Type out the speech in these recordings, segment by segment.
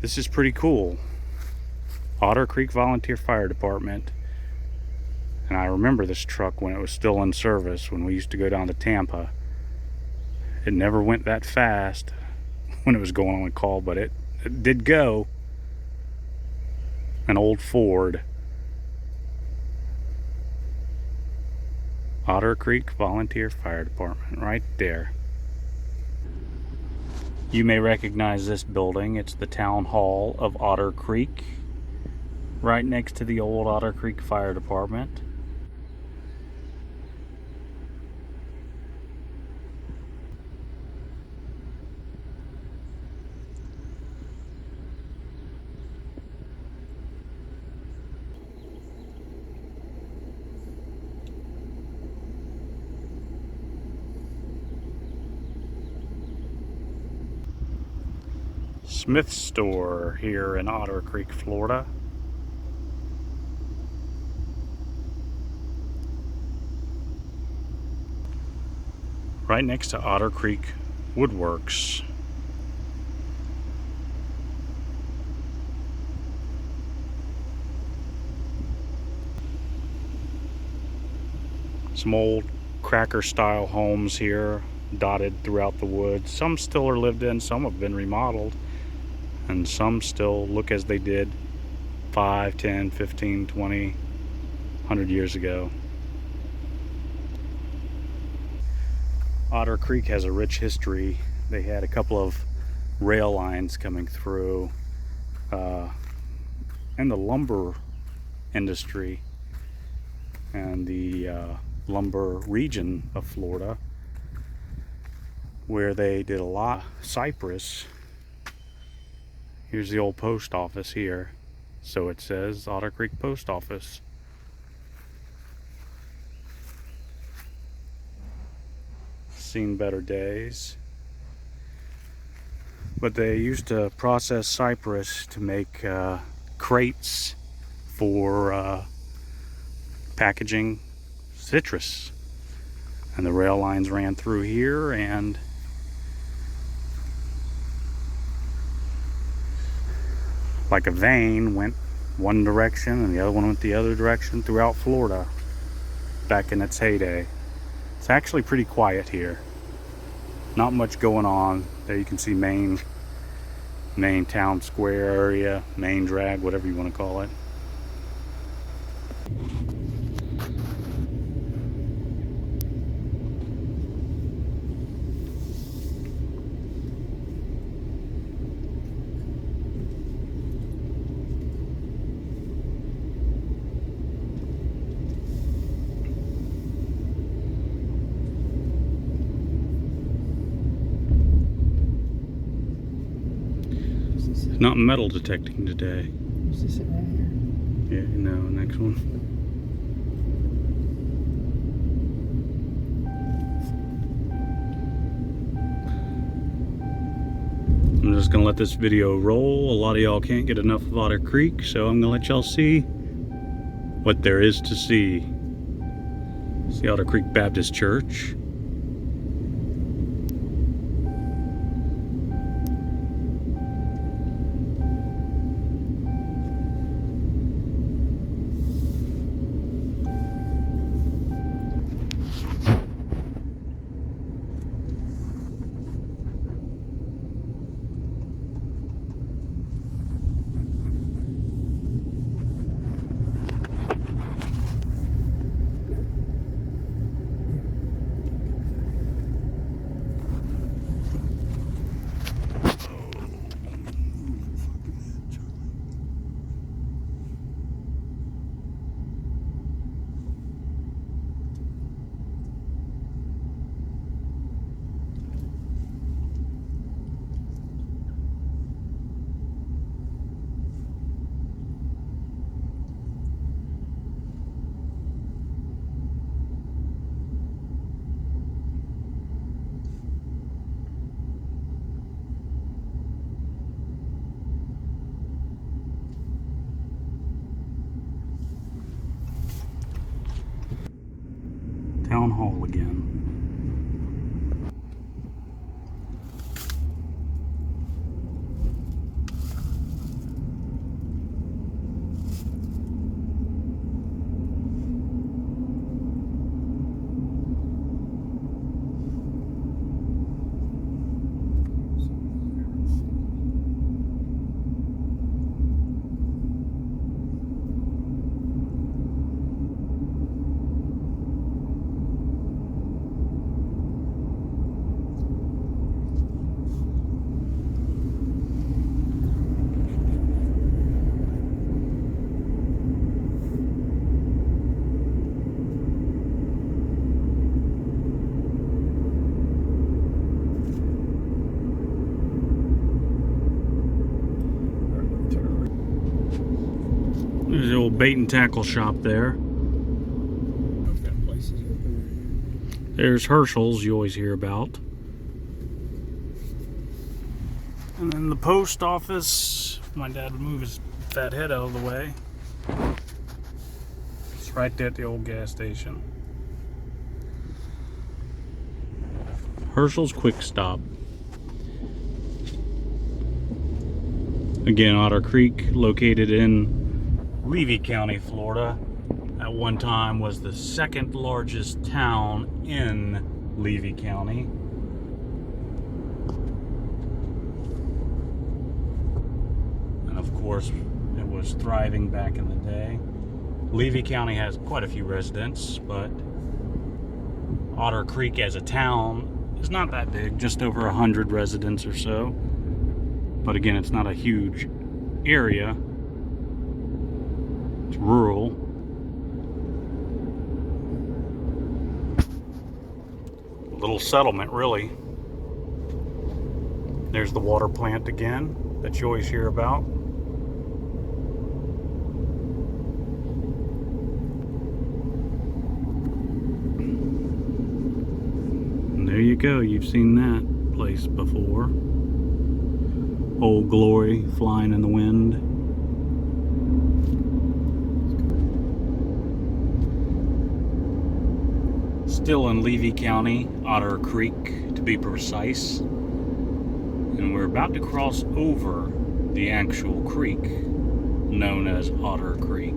This is pretty cool. Otter Creek Volunteer Fire Department. And I remember this truck when it was still in service, when we used to go down to Tampa. It never went that fast when it was going on call, but it did go. An old Ford. Otter Creek Volunteer Fire Department, right there. You may recognize this building. It's the Town Hall of Otter Creek, right next to the old Otter Creek Fire Department. Smith store here in Otter Creek, Florida. Right next to Otter Creek Woodworks. Some old cracker style homes here dotted throughout the woods. Some still are lived in, some have been remodeled, and some still look as they did 5, 10, 15, 20, 100 years ago. Otter Creek has a rich history. They had a couple of rail lines coming through in the lumber industry and the lumber region of Florida, where they did a lot cypress. Here's the old post office here. So it says Otter Creek Post Office. Seen better days. But they used to process cypress to make crates for packaging citrus. And the rail lines ran through here, and like a vein went one direction and the other one went the other direction throughout Florida back in its heyday. It's actually pretty quiet here. Not much going on. There you can see main town square area, main drag, whatever you want to call it. Not metal detecting today. Is this it right here? Yeah, no, next one. I'm just gonna let this video roll. A lot of y'all can't get enough of Otter Creek, so I'm gonna let y'all see what there is to see. It's the Otter Creek Baptist Church. Town Hall again. bait and tackle shop there. There's Herschel's you always hear about. And then the post office, my dad would move his fat head out of the way. It's right there at the old gas station. Herschel's Quick Stop. Again, Otter Creek, located in Levy County, Florida. At one time was the second largest town in Levy County. And of course, it was thriving back in the day. Levy County has quite a few residents, but Otter Creek as a town is not that big, just over 100 residents or so. But again, it's not a huge area. It's rural. A little settlement, really. There's the water plant again that you always hear about. And there you go, you've seen that place before. Old Glory flying in the wind. Still in Levy County, Otter Creek to be precise. And we're about to cross over the actual creek known as Otter Creek.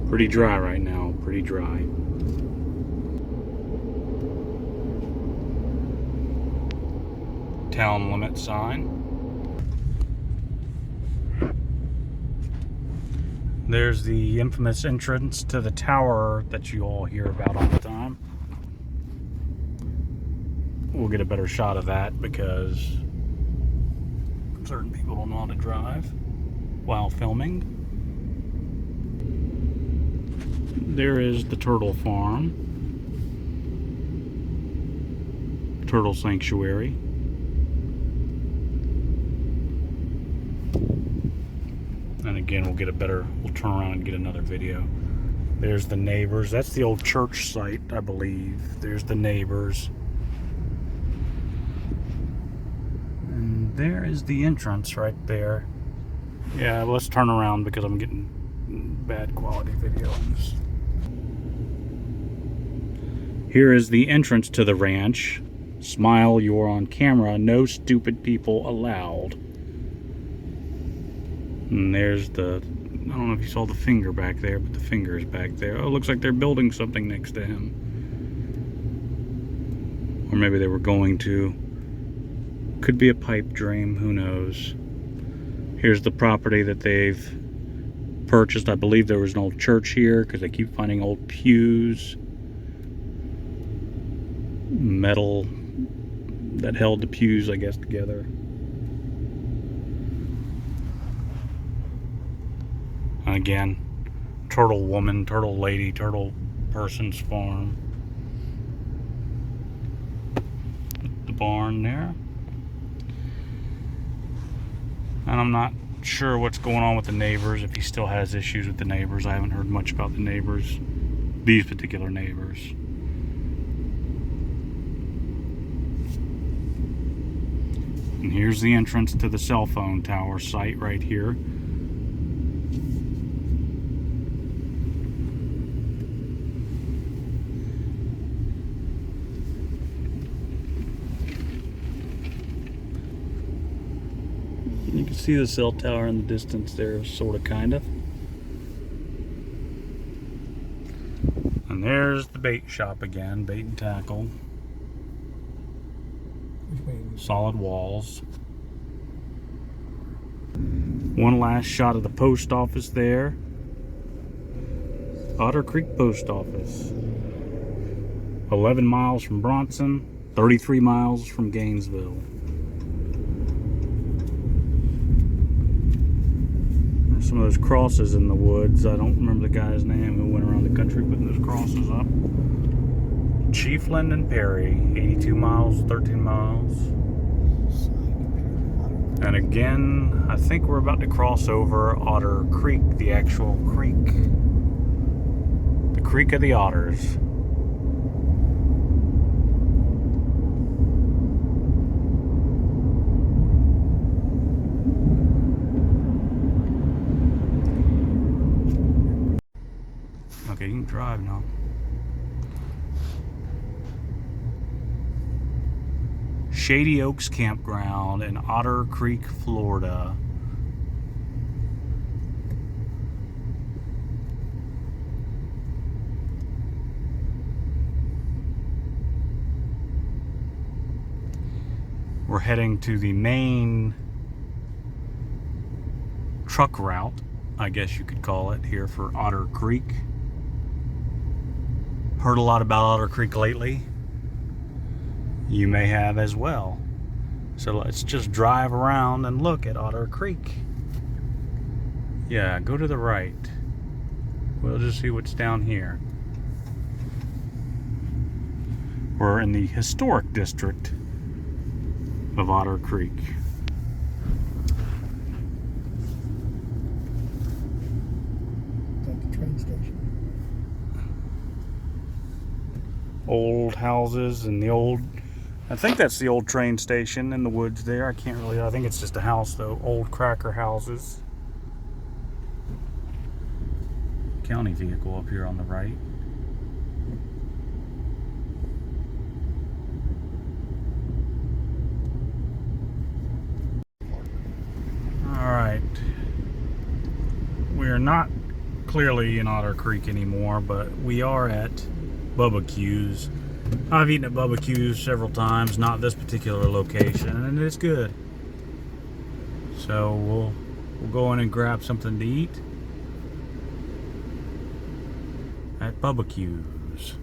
Pretty dry right now, pretty dry. Town limit sign. There's the infamous entrance to the tower that you all hear about all the time. We'll get a better shot of that because certain people don't know how to drive while filming. There is the turtle farm, turtle sanctuary. And again, we'll turn around and get another video. There's the neighbors. That's the old church site, I believe. There's the neighbors. And there is the entrance right there. Yeah, let's turn around because I'm getting bad quality video on this. Here is the entrance to the ranch. Smile, you're on camera. No stupid people allowed. And there's the, I don't know if you saw the finger back there, but the finger is back there. Oh, it looks like they're building something next to him. Or maybe they were going to. Could be a pipe dream, who knows. Here's the property that they've purchased. I believe there was an old church here because they keep finding old pews. Metal that held the pews, I guess, together. And again, turtle woman, turtle lady, turtle person's farm. The barn there. And I'm not sure what's going on with the neighbors, if he still has issues with the neighbors. I haven't heard much about the neighbors, these particular neighbors. And here's the entrance to the cell phone tower site right here. You can see the cell tower in the distance there, sort of, kind of. And there's the bait shop again, bait and tackle. Solid walls. One last shot of the post office there. Otter Creek Post Office. 11 miles from Bronson, 33 miles from Gainesville. some of those crosses in the woods. I don't remember the guy's name who went around the country putting those crosses up. Chiefland and Perry, 82 miles, 13 miles. And again, I think we're about to cross over Otter Creek, the actual creek. The Creek of the Otters. Okay, you can drive now. Shady Oaks Campground in Otter Creek, Florida. We're heading to the main truck route, I guess you could call it, here for Otter Creek. Heard a lot about Otter Creek lately. You may have as well. So let's just drive around and look at Otter Creek. Yeah, go to the right. We'll just see what's down here. We're in the historic district of Otter Creek. Is that the train station? Old houses and the old, I think that's the old train station in the woods there. I can't really, I think it's just a house though. Old cracker houses. County vehicle up here on the right. Alright. We are not clearly in Otter Creek anymore, but we are at Bubba Q's. I've eaten at Bubba Q's several times, not this particular location, and it's good. So we'll go in and grab something to eat at Bubba Q's.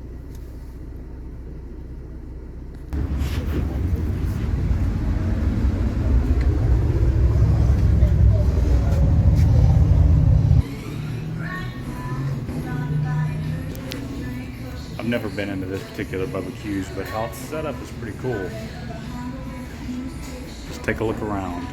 I've never been into this particular Bubba Q's, but how it's set up is pretty cool. Just take a look around.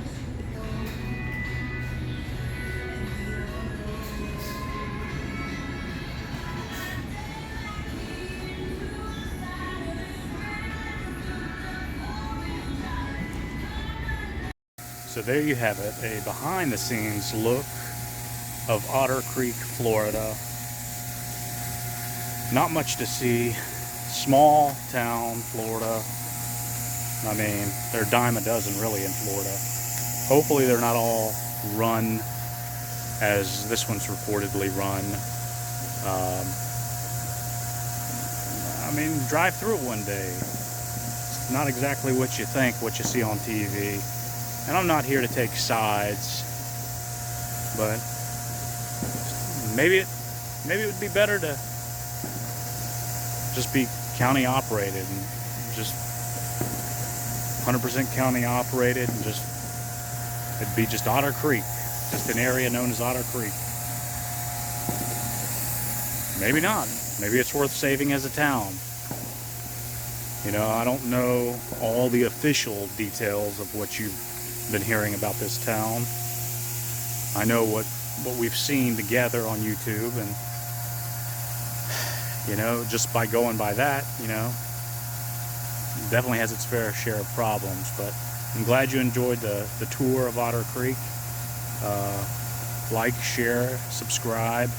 So there you have it, a behind the scenes look of Otter Creek, Florida. Not much to see. Small town, Florida. I mean, they're a dime a dozen really in Florida. Hopefully they're not all run as this one's reportedly run. I mean, drive through it one day. It's not exactly what you think, what you see on TV. And I'm not here to take sides, but maybe it would be better to just be county operated and just 100% county operated, and just it'd be just Otter Creek, just an area known as Otter Creek. Maybe not. Maybe it's worth saving as a town. You know, I don't know all the official details of what you've been hearing about this town. I know what we've seen together on YouTube, and you know, just by going by that, you know, definitely has its fair share of problems. But I'm glad you enjoyed the tour of Otter Creek. Like, share, subscribe,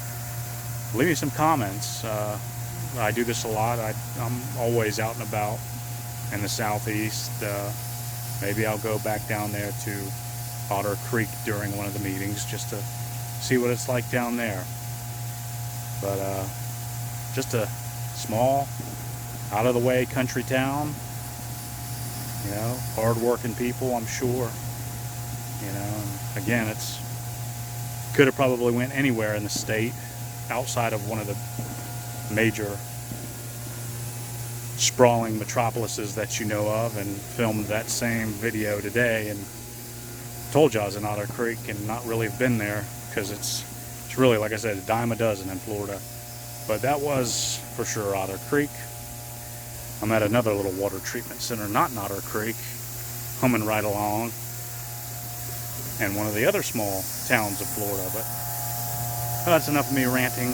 leave me some comments. I do this a lot. I'm always out and about in the southeast. Maybe I'll go back down there to Otter Creek during one of the meetings just to see what it's like down there. But just a small, out-of-the-way country town. You know, hard-working people, I'm sure. You know, and again, it's could have probably went anywhere in the state outside of one of the major sprawling metropolises that you know of, and filmed that same video today and told you I was in Otter Creek and not really have been there. because it's really, like I said, a dime a dozen in Florida. But that was for sure Otter Creek. I'm at another little water treatment center, not in Otter Creek, humming right along, and one of the other small towns of Florida. But that's enough of me ranting.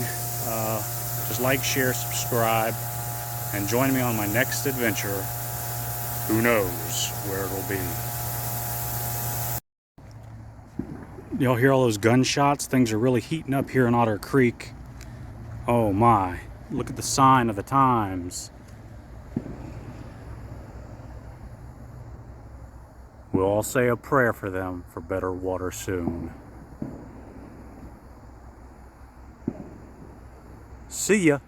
Just like, share, subscribe, and join me on my next adventure. Who knows where it'll be. Y'all hear all those gunshots? Things are really heating up here in Otter Creek. Oh my, look at the sign of the times. We'll all say a prayer for them for better water soon. See ya.